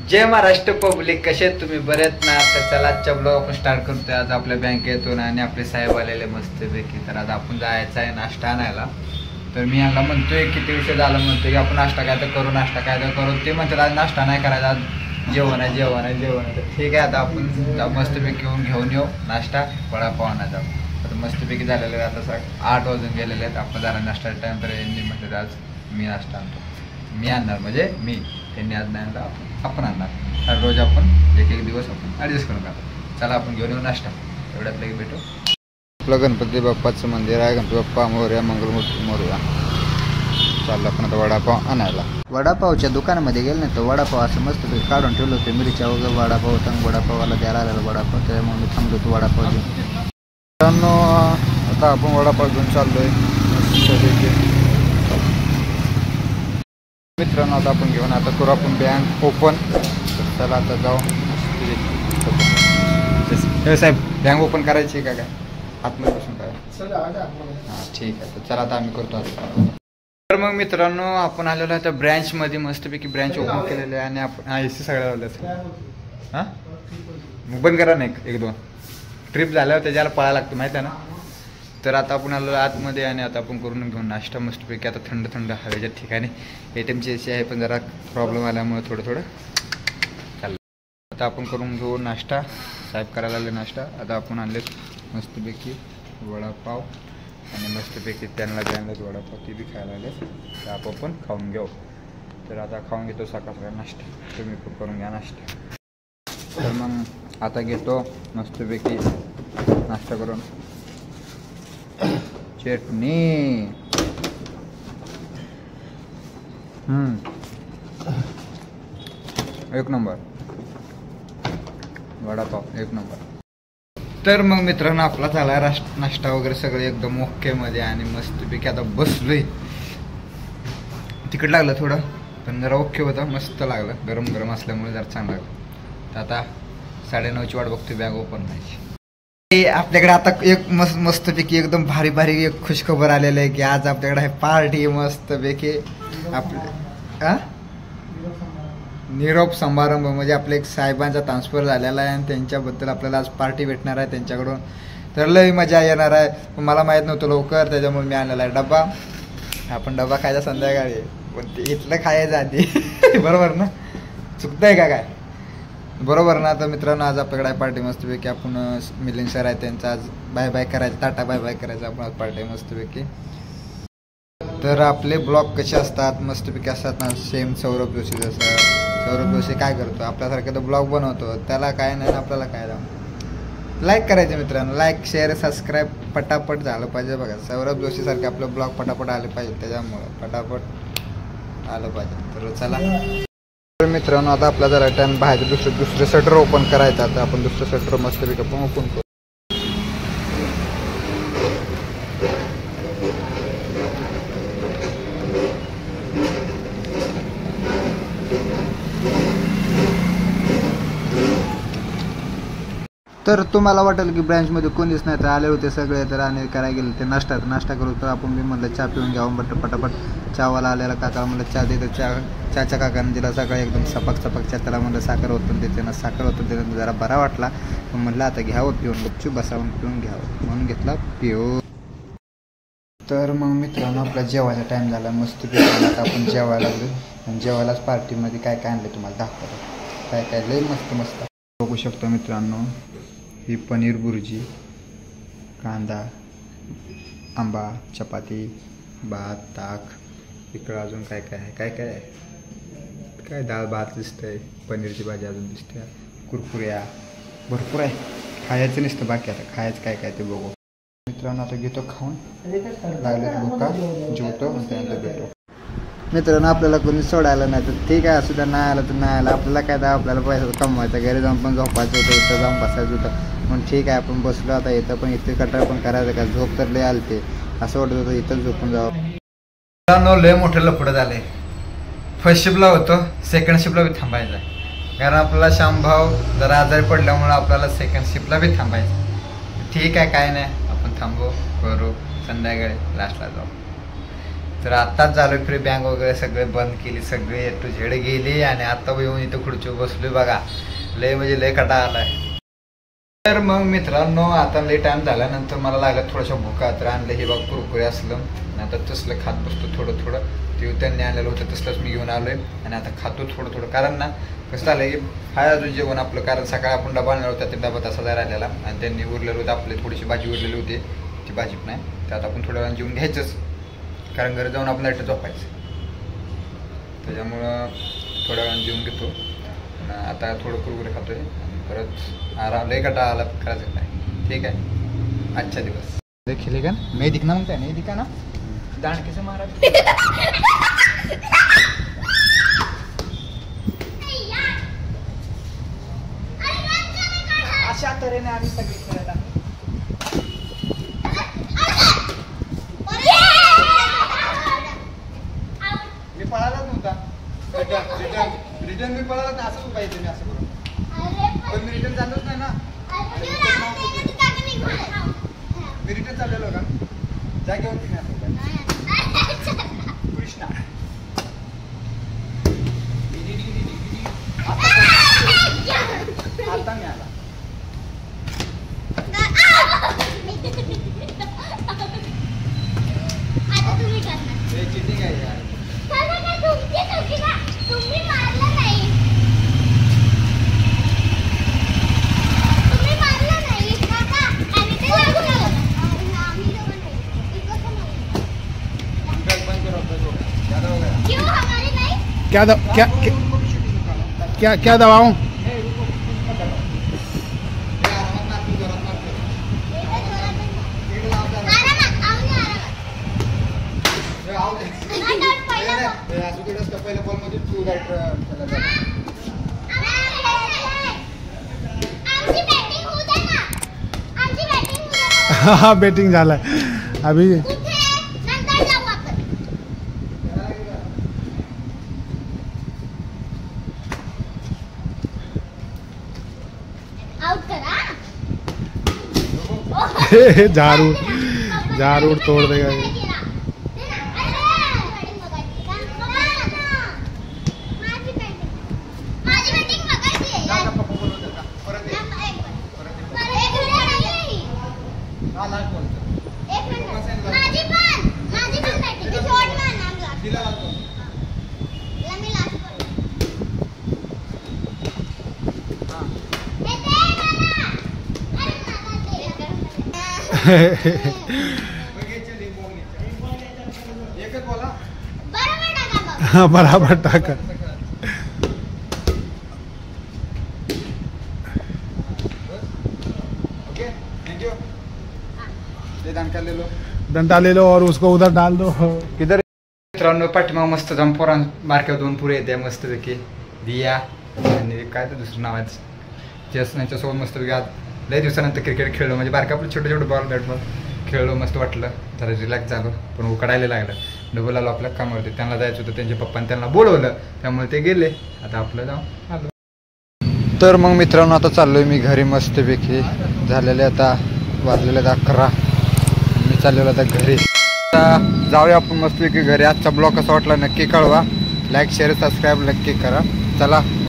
जय Maharashtra public, कसे आहेत तुम्ही? बरेच ना? तर चला आजच्या ब्लॉग आपण स्टार्ट करतोय. आज आपल्या बँकेतून आणि आपले साहेब आलेले मस्तपैकी. तर आज आपण जायचं आहे नाश्ता आणायला. तर मी यांना म्हणतोय किती विषय झाला, म्हणतोय की आपण नाश्ता काय तर करू, नाश्ता काय तर करू. ते म्हणतात आज नाश्ता नाही करायचा, आज जेवण आहे जेवण आहे जेवण आहे. तर ठीक आहे, आता आपण मस्तपैकी घेऊन येऊ नाश्ता, वडापाव आणायचा. आता मस्तपैकी झालेलं आहे. आता 8 वाजून गेलेले आहेत. आपण झाला नाश्ता टाईम. तर यांनी म्हणतात आज मी नाश्ता आणतो, मी आणणार म्हणजे मी, त्यांनी आज नाही आणला, आपण आणणार. तर रोज आपण एक दिवस आपण ॲडजस्ट करून टाकतो. चला आपण घेऊन येऊ नाश्ता. एवढ्यात लगेच भेटू. आपलं गणपती बाप्पाचं मंदिर आहे. गणपती बाप्पा मोरया, मंगलमूर्ती मोरया. चाललं आपण आता वडापाव आणायला. वडापावच्या दुकानामध्ये गेलं नाही तर वडापाव असं मस्त काढून ठेवलं होतं. मिरच्या वगैरे वडापाव होता, वडापावाला द्यायला आलेला वडापाव, त्यामुळे मी थांबलो होतो वडापाव घेऊन. मित्रांनो आता आपण वडापाव घेऊन चाललोय. मित्रांनो आता आपण घेऊन आता करू आपण बँक ओपन. चला आता जाऊ. साहेब बँक ओपन करायची का काय? आतमध्ये बसून काय? हां ठीक आहे. तर चला आता आम्ही करतो आता. तर मग मित्रांनो आपण आलेलो आहे त्या ब्रँचमध्ये. मस्तपैकी ब्रँच ओपन केलेली आहे आणि आपण AC सगळ्या लावल्या. हां मग बंद करा ना एक दोन ट्रिप झाल्यावर त्याच्याला पळायला लागतं माहिती आहे ना. तर आता आपण आलो आतमध्ये आणि आता आपण करून घेऊन नाश्ता मस्तपैकी. आता थंड थंड हवेच्या ठिकाणी. ATMची AC आहे पण जरा प्रॉब्लेम आल्यामुळे थोडं चाललं. आता आपण करून घेऊ नाश्ता. साहेब करायला आले नाश्ता. आता आपण आणले मस्तपैकी वडापाव आणि मस्तपैकी त्यांना वडापाव ती बी खायला आले. तर आपण खाऊन घेऊ. तर आता खाऊन घेतो सकाळ नाश्ता. तुम्ही पण करून घ्या नाश्ता. तर मग आता घेतो मस्तपैकी नाश्ता करून. चटणी एक नंबर. वडापाव एक नंबर. तर मग मित्रांनो आपला झाला नाश्ता वगैरे सगळं एकदम ओके मध्ये आणि मस्तपैकी आता बसलोय. तिखट लागलं थोडं पण जरा ओके होतं, मस्त लागलं. गरम गरम असल्यामुळे जरा चांगलं लागलं. तर आता 9:30ची वाट बघतोय बॅग ओपन व्हायची. आपल्याकडे आता एक मस्तपैकी एकदम भारी भारी एक खुशखबर आलेलं आहे की आज आपल्याकडे आहे पार्टी. मस्तपैकी आपल्या निरोप समारंभ म्हणजे आपल्या एक साहेबांचा ट्रान्सफर झालेला आहे आणि त्यांच्याबद्दल आपल्याला आज पार्टी भेटणार आहे त्यांच्याकडून. तर लई मजा येणार आहे. मला माहीत नव्हतं लवकर, त्याच्यामुळे मी आणलेला आहे डबा. आपण डबा खायचा संध्याकाळी पण ते इथलं खायचं आधी. बरोबर ना? चुकतंय का काय? बरोबर ना. तर मित्रांनो आज आपल्याकडे आहे पार्टी मस्तपैकी. आपण मिलिंद सर आहे त्यांचा आज बाय बाय करायचं, टाटा बाय बाय करायचं. आपण आज पार्टी मस्तपैकी. तर आपले ब्लॉग कसे असतात मस्तपैकी असतात ना, सेम सौरभ जोशी. जसं सौरभ जोशी काय करतो आपल्यासारखं तर ब्लॉग बनवतो, त्याला काय नाही आपल्याला काय लाईक करायचं मित्रांनो. लाईक शेअर सबस्क्राईब पटापट झालं पाहिजे. बघा सौरभ जोशी सारखे आपलं ब्लॉग पटापट आले पाहिजे, त्याच्यामुळं पटापट आलं पाहिजे. तर चला मित्रांनो आता आपला जरा टाइम बाहेर दुसरं शटर ओपन करायचं. आता आपण दुसरं शटर मस्तपैकी आपण ओपन करू. तर तुम्हाला वाटेल की ब्रँचमध्ये कोणीच नाही, तर आले होते सगळे. तर आणि करायला गेले ते नाश्ता करू. तर आपण मी म्हणलं चहा पिऊन घ्यावं म्हटलं पटापट. चहावाला आलेला काका म्हणलं चहा देतं. चहाच्या काकाने दिला सकाळी एकदम सपाक चहा. त्याला म्हणलं साखर होतं देते ना, साखर होतं देते जरा बरा वाटला. मग म्हणलं आता घ्यावं पिऊन, गपचूप बसावून पिऊन घ्यावं म्हणून घेतला पिऊ. तर मग मित्रांनो आपला जेवायचा टाईम झाला. मस्त पिऊन आता आपण जेवायला लागलो. आणि जेवायलाच पार्टीमध्ये काय काय आणलं तुम्हाला दाखवतो. काय काय लई मस्त मस्त बघू शकतो मित्रांनो. ही पनीर बुर्जी, कांदा, आंबा, चपाती, भात, ताक. इकडं अजून काय काय आहे काय डाळ भात दिसतंय, पनीरची भाजी अजून दिसते, कुरकुऱ्या भरपूर आहे. खायचं नसतं बाकी, आता खायचं काय ते बघू मित्रांनो. आता घेतो खाऊन, लागले भुका जेवतो आणि त्यानंतर भेटतो. मित्रांनो आपल्याला कोणी सोडायला नाही तर ठीक आहे, असू द्या. नाही आलं तर नाही आलं, आपल्याला काय तर आपल्याला पैसा कमवायचा. घरी जाऊन पण झोपायचं होतं, इथं जाऊन बसायचं होतं. पण ठीक आहे आपण बसलो आता इथं, पण इथे कटाळ पण करायचं का? झोप तर लय आलते, असं वाटत होतं इथंच झोपून जावं. मित्रांनो लय मोठं लफडं झाले. फर्स्ट शिपला होतो, सेकंड शिपला बी थांबायचं आहे. कारण आपल्याला श्यामभाव जरा आजारी पडल्यामुळं आपल्याला सेकंड शिपला बी थांबायचं. ठीक आहे काय नाही, आपण थांबू करू, संध्याकाळी लास्टला जाऊ. तर आत्ताच झालं फ्री, बँक वगैरे सगळे बंद केली, सगळे टू झेड गेली आणि आता येऊन इथं खुर्चीवर बसलोय बघा. लय म्हणजे लय कटा आलाय. तर मग मित्रांनो आता लय टाइम झाल्यानंतर मला लागलं थोडंसं भुका, तर आणलं हे बघ कुरकुरे असलं. आता तसलं खात बसतो थोडं थोडं. ते त्यांनी आणलेलं होतं तसलंच मी घेऊन आलोय आणि आता खातो थोडं थोडं. कारण ना कसं झालं की हाय अजून जेवण आपलं, कारण सकाळी आपण डबा आणला होता, ते डबा तसा जाय राहिलेला आणि त्यांनी उरलेलं होतं आपली थोडीशी भाजी उरलेली होती, ती भाजी पण नाही. त्यात आपण थोड्या वेळानं जेवून घ्यायचंच, कारण घरी जाऊन आपण लाईट झोपायचं. त्याच्यामुळं थोड्या वेळानं जेवून घेतो. आता थोडं कुरकुरे खातोय आणि परत आराम. लय कटा आला करायचं नाही. ठीक आहे, आजचा दिवस देखील का मी दिखना मग काय नाही दिका ना दांड कैसे मारा. अशा तऱ्हेने आम्ही सगळे खेळत मी पळालाच नव्हता. रिटर्न मी पळाला तर असंच पाहिजे मी असं करून, पण मी रिटर्न झालोच नाही ना. मी रिटर्न चाललेलो का जागेवर कृष्णा. आता मी आला. चिटिंग आहे यार. क्या दबाऊं? पहिल्या बॉल मध्ये टू राईट. हाँ बैटिंग झाला अभी. झाड़ू तोड़ देगा ये. हाँ बराबर टाका. Okay thank you. डंडा ले लो और उसको उधर डाल दो. किधर मित्रांनो पाठीमाग मस्त जाऊन पोरां बारक्या दोन पुरे येते मस्तपैकी दिया आणि काय तर दुसरं नाव आहे त्यांच्यासोबत मस्तपैकी आज लय दिवसानंतर क्रिकेट खेळलो. म्हणजे बारका आपलं छोटे छोटे बॉल बॅट बॉल खेळलो, मस्त वाटलं, जरा रिलॅक्स झालो. पण उकडायला लागलं, डबल आलो आपल्या कामावरती. त्यांना जायचं होतं, त्यांच्या पप्पाने त्यांना बोलवलं, त्यामुळे ते गेले. आता आपलं जाऊन आलो. तर मग मित्रांनो आता चाललोय मी घरी मस्तपैकी. झालेले आता वाजलेले 11. मी चाललेलो आता घरी. आता जाऊया आपण मस्तपैकी घरी. आजचा ब्लॉग कसा वाटला नक्की कळवा. लाईक शेअर सबस्क्राईब नक्की करा. चला.